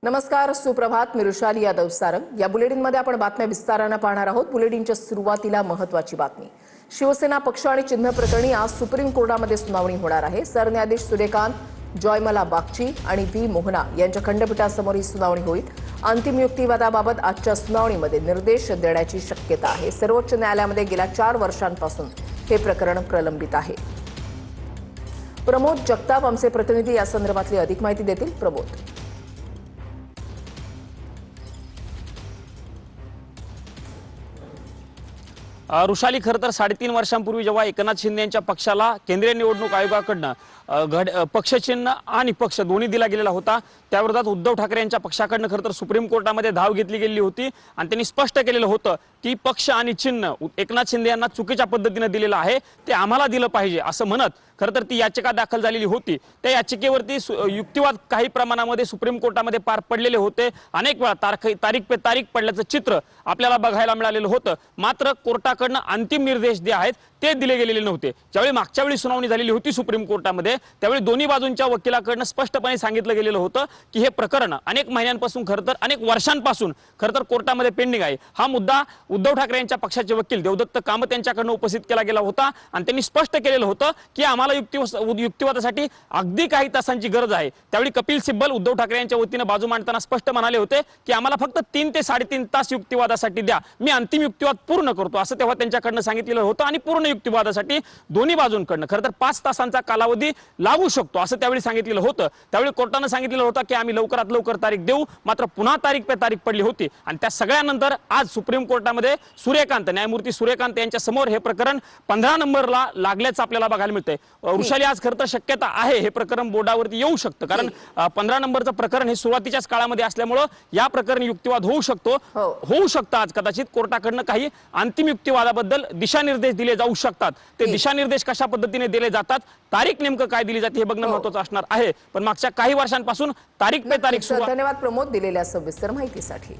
नमस्कार, सुप्रभात. मी ऋषाली यादव सारंग. या बुलेटिनमध्ये आपण बातम्या विस्ताराने पाहणार आहोत. बुलेटिनच्या सुरुवातीला महत्त्वाची बातमी. शिवसेना पक्ष आणि चिन्ह प्रकरणी आज सुप्रीम कोर्टामध्ये सुनावणी होणार आहे. सरन्यायाधीश सूर्यकांत, जॉयमला बागची आणि व्ही मोहना यांच्या खंडपीठासमोर ही सुनावणी होईल. अंतिम युक्तिवादाबाबत आजच्या सुनावणीमध्ये निर्देश देण्याची शक्यता आहे. सर्वोच्च न्यायालयामध्ये गेल्या 4 वर्षांपासून हे प्रकरण प्रलंबित आहे. प्रमोद जगताप आमचे प्रतिनिधी या संदर्भातली अधिक माहिती देतील. प्रमोद. ऋषाली, खरं तर 3.5 वर्षांपूर्वी जेव्हा एकनाथ शिंदे यांच्या पक्षाला केंद्रीय निवडणूक आयोगाकडनं पक्षचिन्ह आणि पक्ष दोन्ही दिला गेलेला होता, त्याविरोधात उद्धव ठाकरे यांच्या पक्षाकडनं खरं तर सुप्रीम कोर्टामध्ये धाव घेतली गेली होती आणि त्यांनी स्पष्ट केलेलं होतं की पक्ष आणि चिन्ह एकनाथ शिंदे यांना चुकीच्या पद्धतीने दिलेलं आहे, ते आम्हाला दिलं पाहिजे असं म्हणत खरं तर ती याचिका दाखल झालेली होती. त्या याचिकेवरती युक्तिवाद काही प्रमाणामध्ये सुप्रीम कोर्टामध्ये पार पडलेले होते. अनेक वेळा तारीख पे तारीख पडल्याचं चित्र आपल्याला बघायला मिळालेलं होतं. मात्र कोर्टाकडनं अंतिम निर्देश जे आहेत ते दिले गेलेले नव्हते. ज्यावेळी मागच्या वेळी सुनावणी झालेली होती सुप्रीम कोर्टामध्ये, त्यावेळी दोन्ही बाजूंच्या वकिलाकडनं स्पष्टपणे सांगितलं गेलेलं होतं की हे प्रकरण अनेक महिन्यांपासून खरं तर अनेक वर्षांपासून खरं तर कोर्टामध्ये पेंडिंग आहे. हा मुद्दा उद्धव ठाकरे यांच्या पक्षाचे वकील देवदत्त कामत यांच्याकडनं उपस्थित केला गेला होता आणि त्यांनी स्पष्ट केलेलं होतं की आम्हाला युक्तिवादासाठी अगदी काही तासांची गरज आहे. त्यावेळी कपिल सिब्बल उद्धव ठाकरे यांच्या वतीने बाजू मांडताना स्पष्ट म्हणाले होते की आम्हाला फक्त 3 ते 3.5 तास युक्तिवादासाठी द्या, मी अंतिम युक्तिवाद पूर्ण करतो असं तेव्हा त्यांच्याकडनं सांगितलेलं होतं. आणि पूर्ण युक्तिवादासाठी दोन्ही बाजूंकडनं खरं तर 5 तासांचा कालावधी लागू शकतो असं त्यावेळी सांगितलेलं होतं. त्यावेळी कोर्टानं सांगितलेलं होतं की आम्ही लवकरात लवकर तारीख देऊ. मात्र पुन्हा तारीख पे तारीख पडली होती आणि त्या सगळ्यानंतर आज सुप्रीम कोर्टामध्ये न्यायमूर्ती सूर्यकांत यांच्या समोर हे प्रकरण 15 नंबरला लागल्याचं आपल्याला बघायला मिळतंय. ऋषाली, आज खरं तर शक्यता आहे हे प्रकरण बोर्डावरती येऊ शकतं, कारण 15 नंबरचं प्रकरण हे सुरुवातीच्याच काळामध्ये असल्यामुळं या प्रकरणी युक्तिवाद होऊ शकतं. आज कदाचित कोर्टाकडनं काही अंतिम युक्तिवादाबद्दल दिशानिर्देश दिले जाऊ शकतात. ते दिशानिर्देश कशा पद्धतीने दिले जातात, तारीख नेमकं काय दिली जाते हे बघणं महत्त्वाचं असणार आहे. पण मागच्या काही वर्षांपासून तारीख पे तारीख. धन्यवाद प्रमोद दिलेल्या सविस्तर माहितीसाठी.